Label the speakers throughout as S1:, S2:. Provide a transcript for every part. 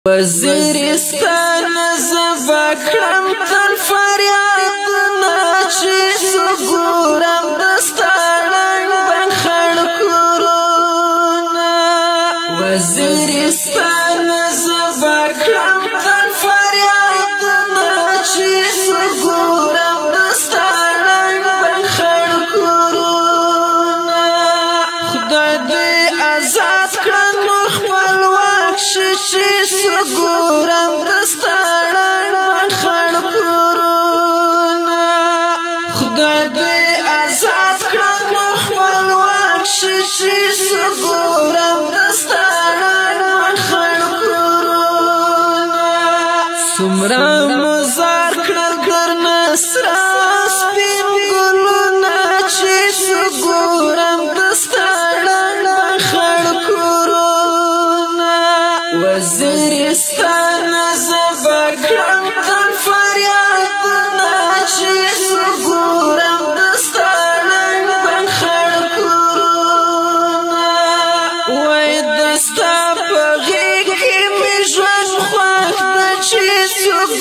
S1: وزیرستان زبا کړم تل فریادونه چې ګورم دستا ړنګ بنګ خړ کورونه وزیرستان زبا کړم تل فریادونه چې ګورم دستا ړنګ بنګ خړ کورونه خدای دې آزاد کړم خپلواک شي ګورم دستا ړنګ بنګ خړ کورونه خدای دې آزاد کړم خپلواک شي ګورم دستا ړنګ بنګ خړ کورونه څومره مزار کړل درنه سره سپین ګلونه چې ګورم دستا ړنګ بنګ خړ کورونه وزیرستان زبا کړم تل فریادونه چې ګورم دستا ړنګ بنګ خړ کورونه وای دستا په غېږ کې مې ژوند خوښ ده چې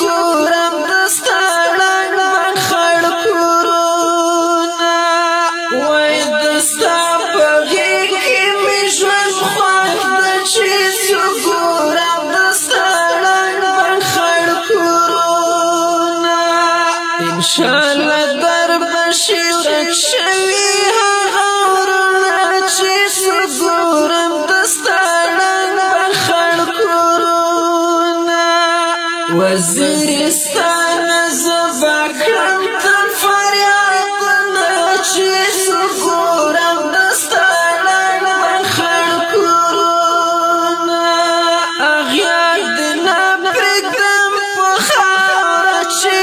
S1: ګورم دستا ړنګ بنګ خړ کورونه وای دستا په غېږ کې مې ژوند خوښ ده چې ګورم دستا ړنګ بنګ خړ کورونه انشاءالله در بشي ورک شوي هغه ورونه چې ګورم دستا ړنګ بنګ خړ کورونه وزیرستان زبا کړم تل فریادونه چې ګورم دستا ړنګ بنګ خړ کورونه اغیار دې نه پرېږدم په خاوره چې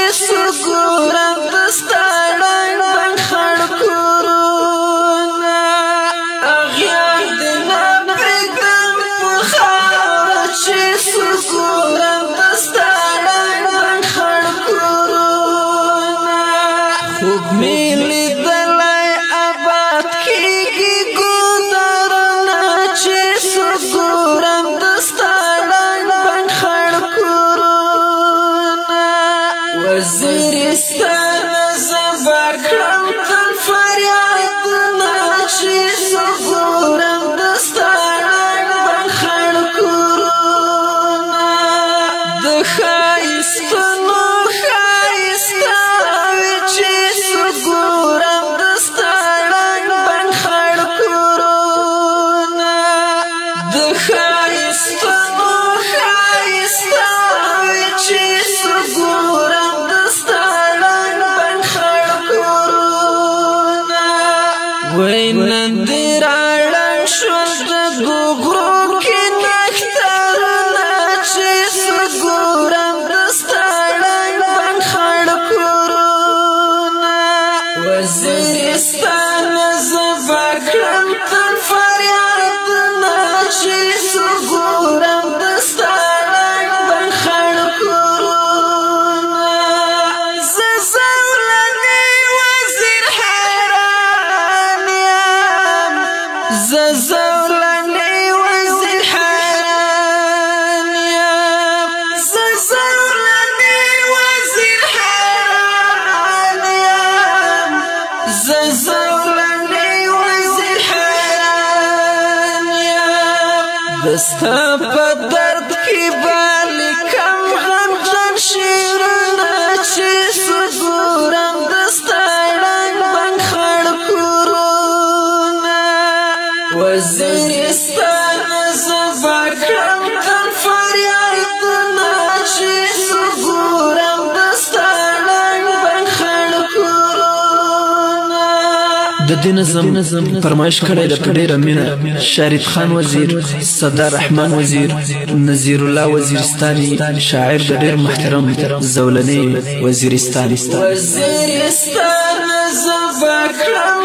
S1: ګورم دستا ړنګ بنګ خړ کورونه اغیار دې نه پرېږدم په خاوره چې ګورم دستا ړنګ بنګ خړ کورونه خوب مې لیدلی آباد کېږي ګودرونه چې ګورم دستا ړنګ بنګ خړ کورونه وزیرستان زبا کړم تل فریادونه چې ګورم دستا ړنګ بنګ خړ کورونه د ښایستونو ښایستاوې چې ګورم دستا ړنګ بنګ خړ کورونه د ښایستونو ښایستاوې چې ګورم دستا ړنګ بنګ خړ کورونه وای نن دې راړنګ شول د ګوګرو کې نښترونه چې ګورم دستا ړنګ بنګ خړ کورونه وزیرستان زبا کړم تل فریادونه چې ګورم دستا ړنګ بنګ خړ کورونه زه زولنې وزیر حیران یم زه زولنې وزیر حیران یم زه زولنې وزیر حیران یم زه زولنې وزیر حیران یم دستا په درد کې به لیکم غمجن شعرونه چې ګورم دستا ړنګ بنګ خړ کورونه وزیرستان زبا کړم تل فریادونه چې ګورم دستا ړنګ بنګ خړ کورونه
S2: د دې نظم فرمایش کړی د ډېره مینه شریف خان وزیر صدر رحمان وزیر نذیر الله وزیرستاني شاعر د ډېر محترم زولنې وزیرستاني
S1: وزیرستان زبا کړم